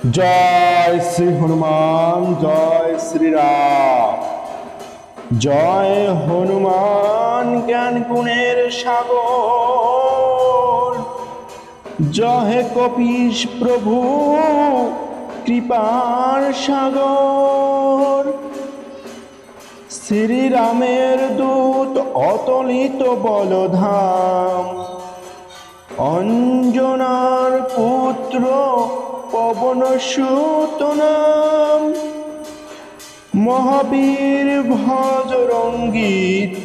জয় শ্রী হনুমান, জয় শ্রীরাম। জয় হনুমান জ্ঞান গুণের সাগর, জয় কপীশ প্রভু কৃপার সাগর। শ্রীরামের দূত অতলিত বলধাম, অঞ্জনার পুত্র পবন সুত নাম। মহাবীর ভজরঙ্গী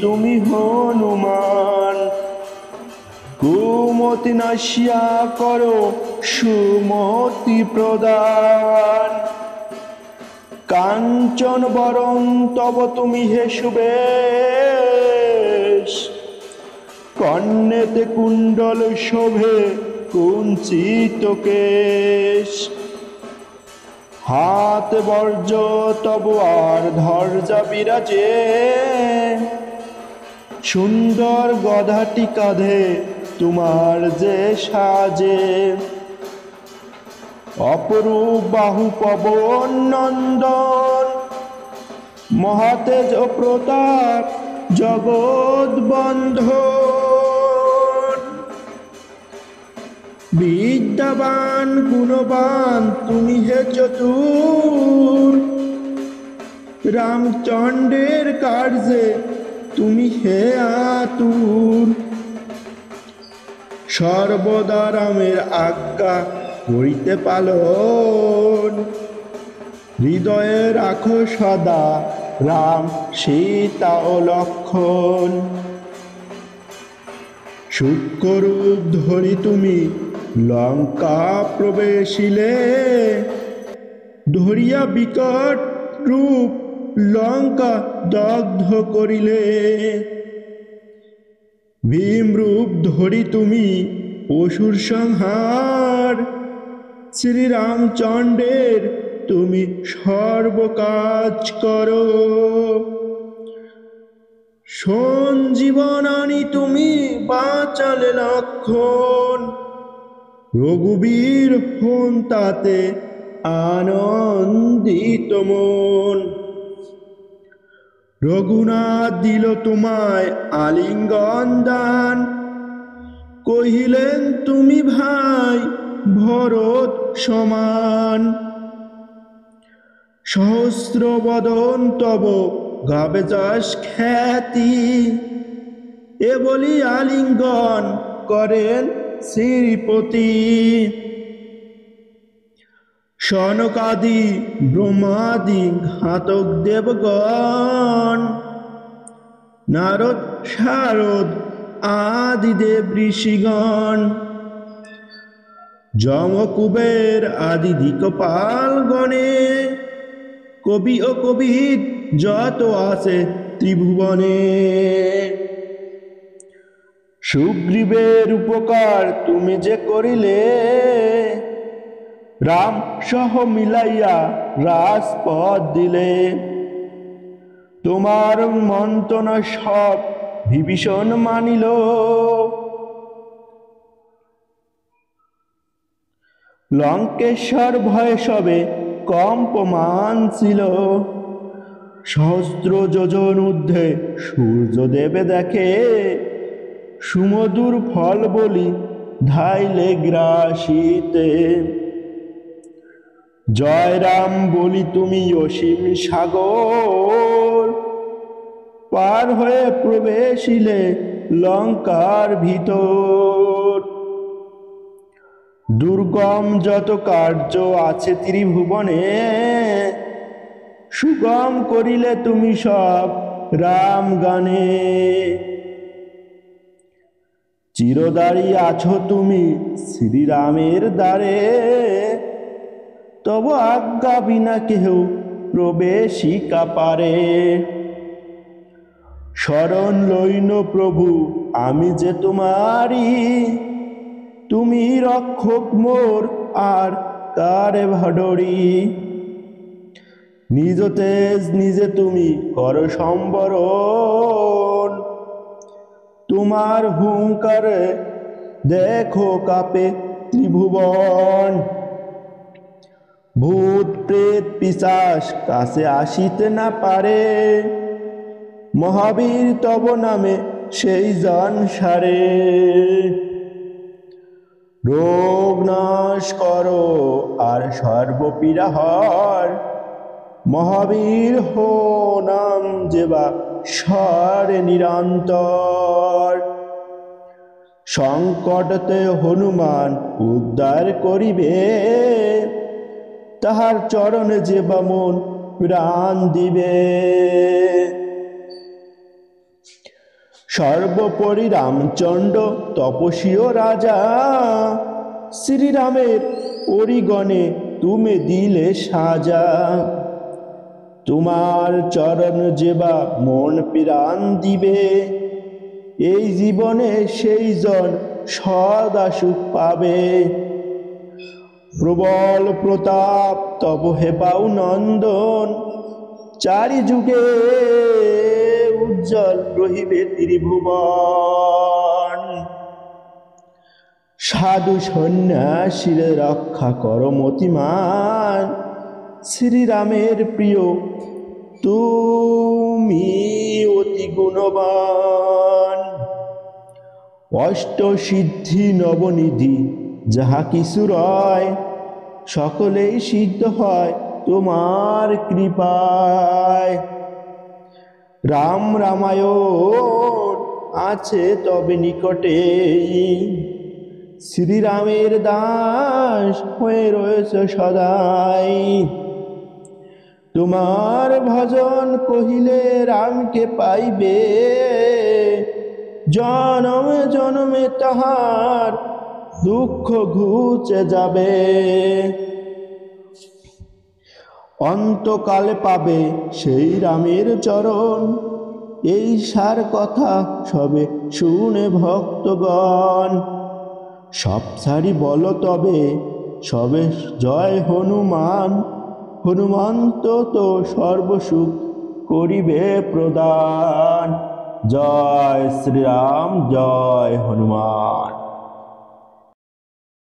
তুমি হনুমান, কুমতি নাশিয়া করো সুমতি প্রদান। কাঞ্চন বরং তব তুমি হে সুবেশ, কর্ণেতে কুণ্ডল শোভে কুঞ্চিত কেশ। হাত বর্জ তব আর ধর্জা বিরাজে, সুন্দর গধাটি কাঁধে তোমার যে সাজে। অপরূপ বাহু পবন নন্দন, মহাতেজ প্রতাপ জগৎ বন্ধন। বিদ্যাবান গুণবান তুমি হে চতুর, রামচন্দ্রের কার্যে তুমি হে আতুর। সর্বদা রামের আজ্ঞা করিতে পালন, হৃদয়ে রাখো সদা রাম সীতা ও লক্ষণ। সূক্ষ্মরূপ ধরি তুমি লঙ্কা প্রবেশিলে, ধরিয়া বিকট রূপ লঙ্কা দগ্ধ করিলে। ভীম রূপ ধরি তুমি অসুর সংহার, শ্রীরামচন্দ্রের তুমি সর্বকাজ করো। সঞ্জীবনানি তুমি বাঁচালে লক্ষণ, রঘুবীর হন তাতে আনন্দিত মন। রঘুনাথ দিল তোমায় আলিঙ্গন দান, কহিলেন তুমি ভাই ভরত সমান। সহস্র বদন তব গাবে যশ খ্যাতি, এ বলি আলিঙ্গন করেন শ্রীপতি। সনকাদি ব্রহ্মাদি ঘাতক দেবগণ, নারদ শারদ আদি দেব ঋষিগণ। যম কুবের আদি দিকপাল গণে, কবি ও কবিদ যত আছে ত্রিভুবনে। সুগ্রীবের উপকার তুমি যে করিলে, রাম সহ মিলাইয়া রাজপথ দিলে। তোমার মন্ত্রণা সব বিভীষণ মানিল, লঙ্কেশ্বর ভয়ে সবে কম্পমান ছিল। সহস্র যোজন ঊর্ধ্বে সূর্যদেবে দেখে, সুমধুর ফল বলি ধাইলে গ্রাসিতে। জয় রাম বলি তুমি অসীম সাগর, পার হয়ে প্রবেশিলে লঙ্কার ভিতর। দুর্গম যত কার্য আছে ত্রিভুবনে, সুগম করিলে তুমি সব রাম গানে। চিরদারি আছো তুমি শ্রীরামের দ্বারে, তব আজ্ঞা বিনা কেহ প্রবেশিকা পারে। শরণ লইন প্রভু আমি যে তোমারি, তুমি রক্ষক মোর আর কারে ভাডরি। নিজ তেজ নিজে তুমি কর সম্বরণ, তোমার হুঙ্কারে দেখো কাপে ত্রিভুবন। ভূত প্রেত পিশাচ কাছে আসিতে না পারে, মহাবীর তব নামে সেই জন সারে। রোগ নাশ করো আর সর্বপীড়া হর, মহাবীর হো নাম যেবা স্বরে নিরন্তর। সংকটতে হনুমান উদ্ধার করিবে, তাহার চরণে যেবা মন প্রাণ দিবে। সর্বোপরি রামচন্দ্র তপস্বী ও রাজা, শ্রীরামের পরিগণে তুমি দিলে সাজা। তোমার চরণ যেবা মন প্রাণ দিবে, এই জীবনে সেই জন সদা সুখ পাবে। প্রবল প্রতাপ তব হেপাও নন্দন, চারি যুগে উজ্জ্বল রহিবে ত্রিভুবন। সাধু সন্ন্যাসীর রক্ষা কর মতিমান, শ্রীরামের প্রিয় তুমি অতি গুণবান। অষ্ট সিদ্ধি নবনিধি যাহা কিছু রয়, সকলেই সিদ্ধ হয় তোমার কৃপায়। রাম রামায়ণ আছে তবে নিকটে, শ্রীরামের দাস হয়ে রয়েছে সদাই। তোমার ভজন কহিলে রামকে পাইবে, জনমে জনমে তাহার দুঃখ ঘুচে যাবে। অন্তকালে পাবে সেই রামের চরণ, এই সার কথা সবে শুনে ভক্তগণ। সব সারি বলো তবে সবে জয় হনুমান, হনুমন্ত তো সর্বসুখ করিবে প্রদান। জয় শ্রীরাম, জয় হনুমান।